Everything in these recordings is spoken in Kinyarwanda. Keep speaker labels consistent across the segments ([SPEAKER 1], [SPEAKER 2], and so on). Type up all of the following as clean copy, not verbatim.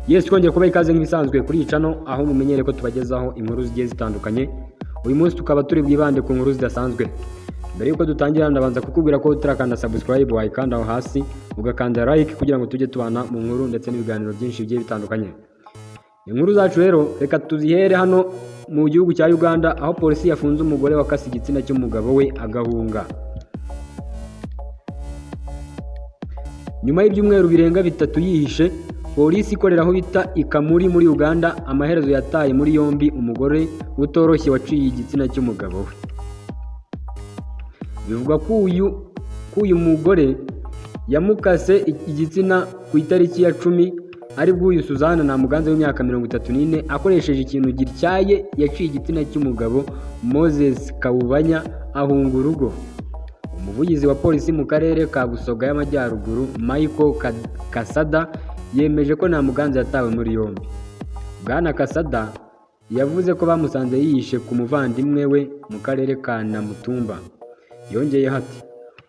[SPEAKER 1] Yes, twongeye kuba ikaze nk'ibisanzwe kuri iyi channel aho mumenyere ko tubagezaho inkuru zigiye zitandukanye. Uyu munsi tukaba turi bwibande ku nkuru zidasanzwe. Mbere yuko dutangira ndabanza kukubwira ko utarakanda subscribe wayikanda aho hasi ugakanda like kugira ngo tujye tubana mu nkuru ndetse n'ibiganiro byinshi bigiye bitandukanye. Inkuru zacu rero reka tuzihere hano mu gihugu cya Uganda aho polisi yafunze umugore wakase igitsina cy'umugabo we agahunga. Nyuma y'ibyumweru birenga bitatu yihishe, polisi ikorera aho bita Ikamuri muri Uganda amaherezo yataye muri yombi umugore utoroshye waciye igitsina cy'umugabo we. Bivugwa ko uyu mugore yamukase igitsina ku itariki ya 10 ari bw'uyu Suzana Namuganza w'imyaka 34 akoresheje ikintu gityaye yaciye igitsina cy'umugabo Moses Kawubanya ahunga urugo. Umuvugizi wa polisi mu karere ka Busoga y'Amajyaruguru Michael Kasada yemeje ko Namuganza yatawe muri yombi. Bwana Kasada yavuze ko bamusanze yihishe ku muvandimwe we mu karere ka Namutumba. Yongeyeho ati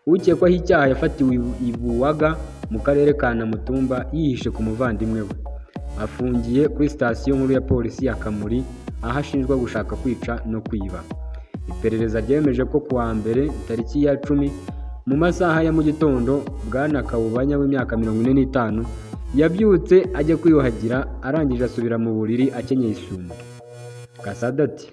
[SPEAKER 1] ukekwaho icyaha yafatiwe Ibuwaga mu karere ka Namutumba yihishe ku muvandimwe we. Afungiye kuri sitasiyo nkuru ya polisi ya Kamuri aho ashinjwa gushaka kwica no kwiba. Iperereza ryemeje ko kuwa mbere tariki ya 10 mu masaha ya mu gitondo Bwana Kawubanya w'imyaka 45 yabyutse ajya kwiyuhagira arangije asubira mu buriri akenyeye isume. Kasada ati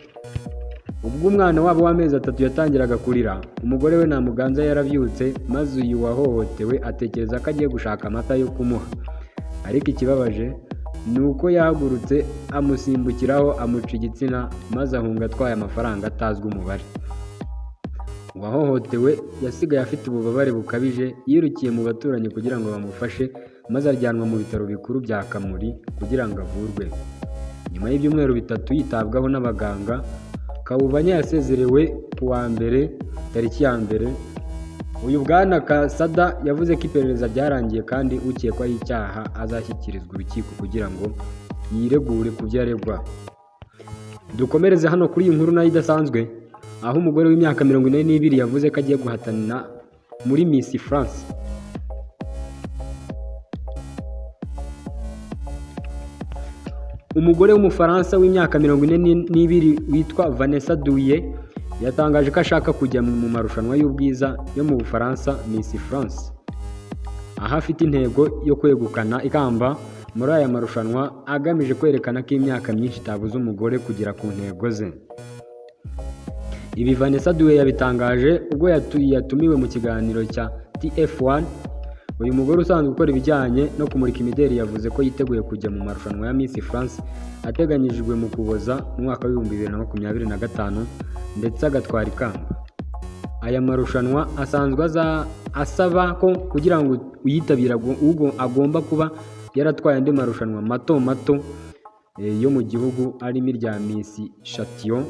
[SPEAKER 1] ubwo umwana wabo w'amezi 3 yatangiraga kurira, umugore we Namuganza yarabyutse maze uyu wahohotewe atekereza ko agiye gushaka amata yo kumuha. Ariko ikibabaje nuko yahagurutse amusimbukiraho amuca igitsina maze ahunga atwaye amafaranga atazwi umubare. Uwahohotewe yasigaye afite ububabare bukabije, yirukiye mu baturanyi kugira ngo bamufashe maze ajyanwa mu bitaro bikuru bya Kamuri kugira ngo avurwe. Nyuma y'ibyumweru bitatu yitabwaho n'abaganga, Kawubanya yasezerewe kuwa mbere tariki ya 1. Uyu Bwana Kasada yavuze ko iperereza ryarangiye kandi ukekwaho icyaha azashyikirizwa urukiko kugira ngo yiregure ku byo aregwa. Dukomereze hano kuri iyi nkuru nayo idasanzwe aho umugore w'imyaka 42 yavuze ko agiye guhatanira muri Miss France. Umugore w'umufaransa w'imyaka 42 witwa Vanessa Douillet yatangaje ko ashaka kujya mu marushanwa y'ubwiza yo mu Bufaransa Miss France. Aha afite intego yo kwegukana ikamba muri aya marushanwa agamije kwerekana ko imyaka myinshi itabuza umugore kugera ku ntego ze. Ibi Vanessa Douillet yabitangaje ubwo yatumiwe mu kiganiro cya TF1. Uyu mugore usanzwe ukora ibijyanye no kumurika imideli yavuze ko yiteguye kujya mu marushanwa ya Miss France ateganyijwe mu Kuboza mu mwaka wa 2025 ndetse agatwara ikamba. Aya marushanwa asanzwe asaba ko kugira ngo uyitabira agomba kuba yaratwaye andi marushanwa mato yo mu gihugu arimo irya Miss Châtillon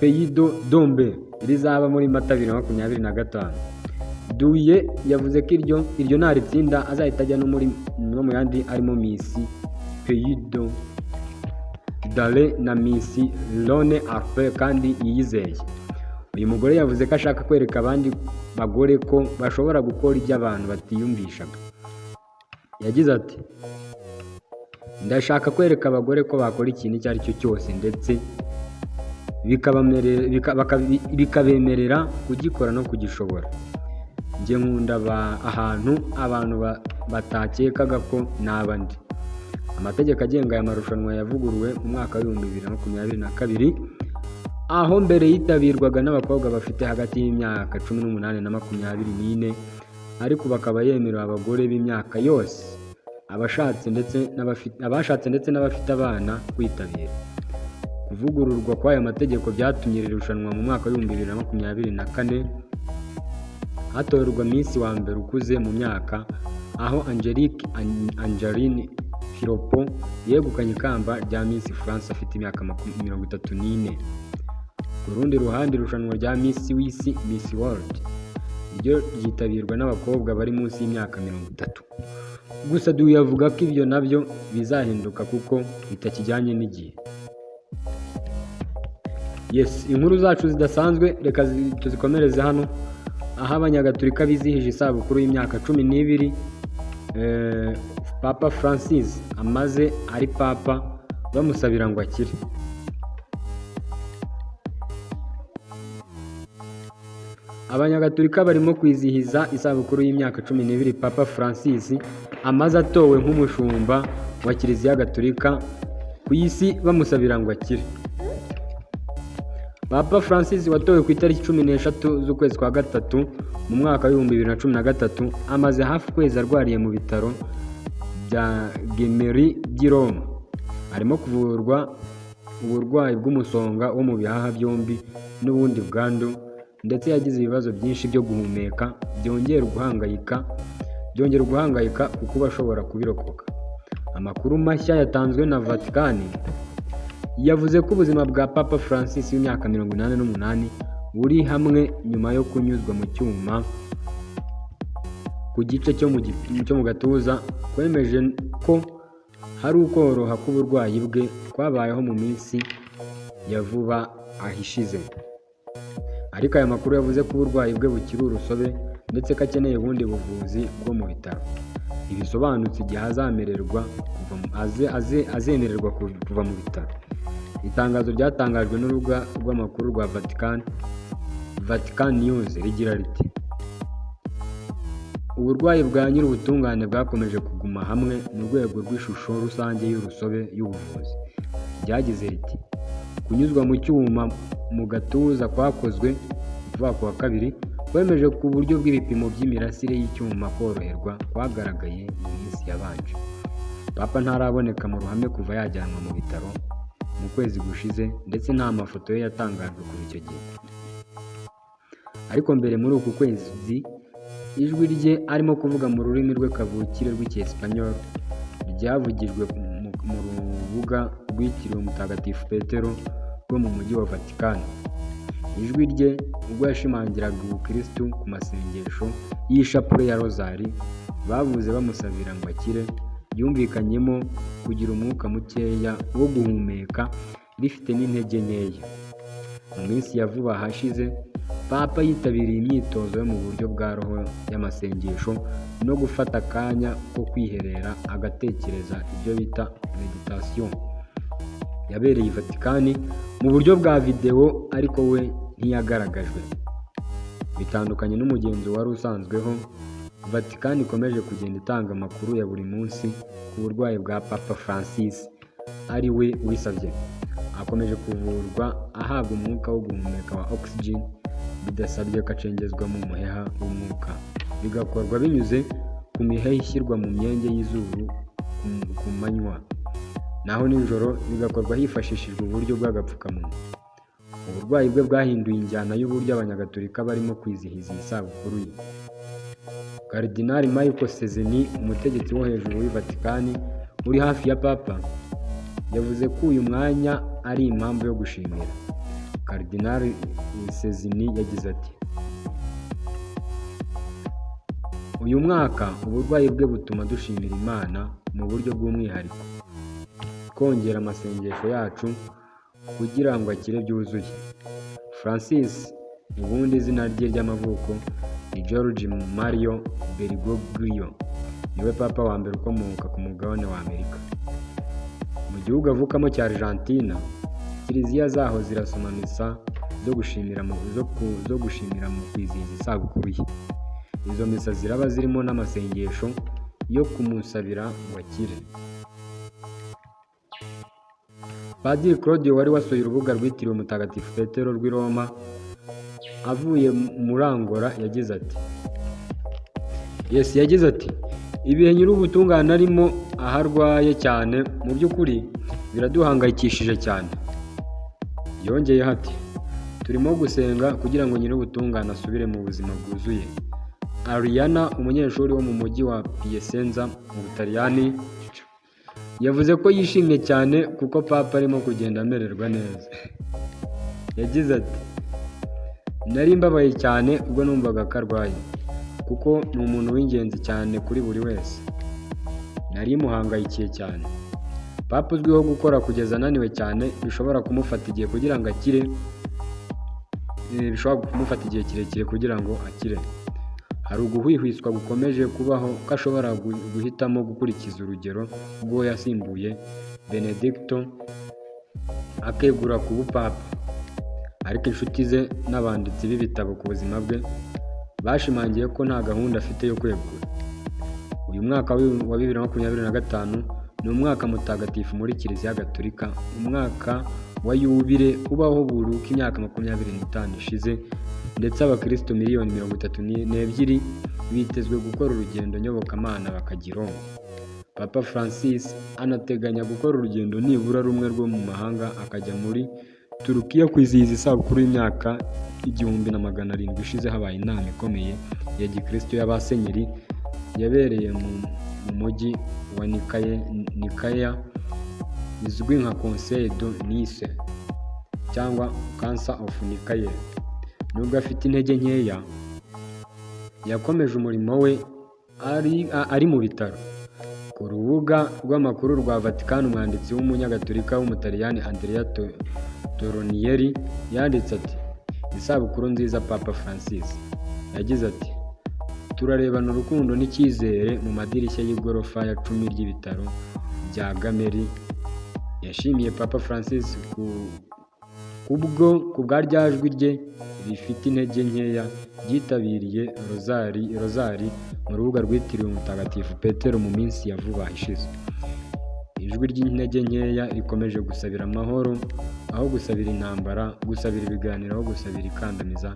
[SPEAKER 1] Pays d'Ombre rizaba muri Mata 2025. Douillet yavuze ko iryo naritsinda azahita ajya no mu yandi arimo Miss Pays d'Ale na Miss Lone Arpe kandi yiyizeye. Uyu mugore yavuze ko ashaka kwereka abandi bagore ko bashobora gukora ibyo abantu batiyumvishaga. Yagize ati ndashaka kwereka abagore ko bakora ikintu icyo ari cyo cyose ndetse bikabemerera kugikora no kugishobora. Njye nkunda ahantu abantu batakekaga ko nabandi. Amategeko agenga aya marushanwa yavuguruwe mu mwaka wa 2022 aho mbere yitabirwaga n'abakobwa bafite hagati y'imyaka 18 na 24 ariko bakaba yemerera abagore b'imyaka yose abashatse ndetse n'abafite abana kwitabira. Kuvugururwa kw'aya mategeko byatumye irushanwa mu mwaka wa 2024 hatorerwa Miss wa mbere ukuze mu myaka aho Angeline Philopo yegukanye ikamba rya Miss France afite imyaka 34. Ku rundi ruhande irushanwa rya Miss w'isi Miss World ryo ryitabirwa n'abakobwa bari munsi y'imyaka 30. Gusa Douillet avuga ko ibyo nabyo bizahinduka kuko bitakijyanye n'igihe. Yes, inkuru zacu zidasanzwe reka tuzikomereze hano aho abanyagatolika bizihije isabukuru y'imyaka 12 Papa Francis amaze ari papa bamusabira ngo akire. Abanyagatolika barimo kwizihiza isabukuru y'imyaka 12 Papa Francis amaze atowe nk'umushumba wa Kiliziya Gatolika ku isi bamusabira ngo akire. Papa Francis watowe ku itariki 13 z'ukwezi kwa gatatu mu mwaka wa 2013 amaze hafi ukwezi arwariye mu bitaro bya Gemelli by'i Roma. Arimo kuvurwa uburwayi bw'umusonga wo mu bihaha byombi n'ubundi bwandu, ndetse yagize ibibazo byinshi byo guhumeka byongera guhangayika kuko bashobora kubirokoka. Amakuru mashya yatanzwe na Vatican yavuze ko ubuzima bwa Papa Francis w'imyaka 88 buri hamwe nyuma yo kunyuzwa mu cyuma ku gice cyo mu gatuza, kwemeje ko hari ukoroha k'uburwayi bwe kwabayeho mu minsi ya vuba ahishize. Ariko aya makuru yavuze ko uburwayi bwe bukiri urusobe ndetse ko akeneye ubundi buvuzi bwo mu bitaro. Ibisobanutse igihe azemererwa kuva mu bitaro. Itangazo ryatangajwe n'urubuga rw'amakuru rwa Vatican News rigira riti: uburwayi bwa nyir'ubutungane bwakomeje kuguma hamwe mu rwego rw'ishusho rusange y'urusobe y'ubuvuzi. Ryagize riti: kunyuzwa mu cyuma mu gatuza kwakozwe kuva ku wa kabiri kwemeje ku buryo bw'ibipimo by'imirasire y'icyuma koroherwa kwagaragaye mu minsi yabanje. Papa ntaraboneka mu ruhame kuva yajyanwa mu bitaro mu kwezi gushize, ndetse nta mafoto ye yatangajwe kuva icyo gihe. Ariko mbere muri uku kwezi ijwi rye arimo kuvuga mu rurimi rwe kavukire rw'Icyesipanyol ryavugijwe mu rubuga rwitiriwe Mutagatifu Petero rwo mu mujyi wa Vatican. Ijwi rye ubwo yashimangiraga ubukristu ku masengesho y'ishapule ya Rozari bavuze bamusabira ngo akire, yumvikanyemo kugira umwuka mukeya wo guhumeka rifite n'intege nkeya. Mu minsi ya vuba hashize Papa yitabiriye imyitozo yo mu buryo bwa roho y'amasengesho no gufata akanya ko kwiherera agatekereza ibyo bita meditation. Yabereye i Vatican mu buryo bwa video, ariko we ntiyagaragajwe. Bitandukanye n'umugenzo wari usanzweho, Vatican ikomeje kugenda itanga amakuru ya buri munsi ku burwayi bwa Papa Francis ari we wisabye. Akomeje kuvurwa ahabwa umwuka wo guhumeka wa oxygen bidasabye ko acengezwa mu muheha w'umwuka. Bigakorwa binyuze ku miheha ishyirwa mu myenge y'izuru ku manywa, naho nijoro bigakorwa hifashishijwe uburyo bw'agapfukamunwa. Uburwayi bwe bwahinduye injyana y'uburyo abanyagatolika barimo kwizihiza iyi sabukuru ye. Karidinali Michael Sezeni, umutegetsi wo hejuru w'i Vatican uri hafi ya Papa, yavuze ko uyu mwanya ari impamvu yo gushimira. Karidinali Sezeni yagize ati: uyu mwaka uburwayi bwe butuma dushimira Imana mu buryo bw'umwihariko, twongera amasengesho yacu kugira ngo akire byuzuye. Francis, ubundi izina rye ry'amavuko ni George Mario Bergoglio, niwe Papa wa mbere ukomoka ku mugabane wa Amerika. Mu gihugu avukamo cya Argentina, kiliziya zaho zirasoma misa zo gushimira mu kwizihiza isabukuru ye. Izo misa ziraba zirimo n'amasengesho yo kumusabira ngo akire. Padiri Claudio wari wasuye urubuga rwitiriwe Mutagatifu Petero rw'i Roma avuye muri Angola yagize ati: ibihe nyir'ubutungane arimo aho arwaye cyane mu by'ukuri biraduhangayikishije cyane. Yongeyeho ati: turimo gusenga kugira ngo nyir'ubutungane asubire mu buzima bwuzuye. Ariana, umunyeshuri wo mu mujyi wa Piacenza mu Butaliyani, yavuze ko yishimye cyane kuko Papa arimo kugenda amererwa neza. Yagize ati: nari mbabaye cyane ubwo numvaga ko arwaye, kuko ni umuntu w'ingenzi cyane kuri buri wese. Nari muhangayikiye cyane. Papa uzwiho gukora kugeza ananiwe cyane, bishobora kumufata igihe kugira ngo akire. Bishobora kumufata igihe kirekire kugira ngo akire. hari uguhwihwiswa gukomeje kubaho ko ashobora guhitamo gukurikiza urugero rw'uwo yasimbuye Benedicto akegura ku bupapa, ariko inshuti ze n'abanditsi b'ibitabo ku buzima bwe bashimangiye ko nta gahunda afite yo kwegura. Uyu mwaka wa 2025 ni umwaka mutagatifu muri Kiliziya Gatolika, umwaka wa yubile ubaho buri uko imyaka 25 ishize, ndetse abakristo miliyoni 32 bitezwe gukora urugendo nyobokamana bakajya i Roma. Papa Francis anateganya gukora urugendo nibura rumwe rwo mu mahanga akajya muri Turukiya kwizihiza isabukuru y'imyaka 1700 ishize habaye inama ikomeye ya gikristo y'abasenyeri yabereye mu mujyi wa Nikaya izwi nka Conseil de Nice cyangwa Council of Nicaea. Nubwo afite intege nkeya, yakomeje umurimo we ari mu bitaro. Ku rubuga rw'amakuru rwa Vatican, umwanditsi w'umunyagatolika w'umutaliyani Andrea Toronieri yanditse ati: "Isabukuru nziza Papa Francis." Yagize ati: "Turarebana urukundo n'icyizere mu madirishya y'igorofa ya 10 ry'ibitaro bya Gemelli." Yashimiye Papa Francis ku bwa rya jwi rye rifite intege nkeya ryitabiriye rozari mu rubuga rwitiriwe Mutagatifu Petero mu minsi ya vuba ishize. Ijwi ry'intege nkeya rikomeje gusabira amahoro aho gusabira intambara, gusabira ibiganiro aho gusabira ikandamiza,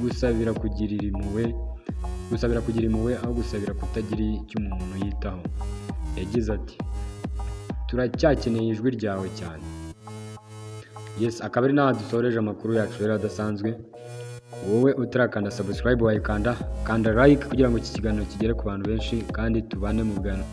[SPEAKER 1] gusabira kugira impuhwe aho gusabira kutagira icyo umuntu yitaho. Yagize ati: "Turacyakeneye ijwi ryawe cyane." Yes, akaba ari naho dusoreje amakuru yacu rero adasanzwe. Wowe utarakanda subscribe wayikanda, kanda like kugira ngo iki kiganiro kigere ku bantu benshi kandi tubane mu biganiro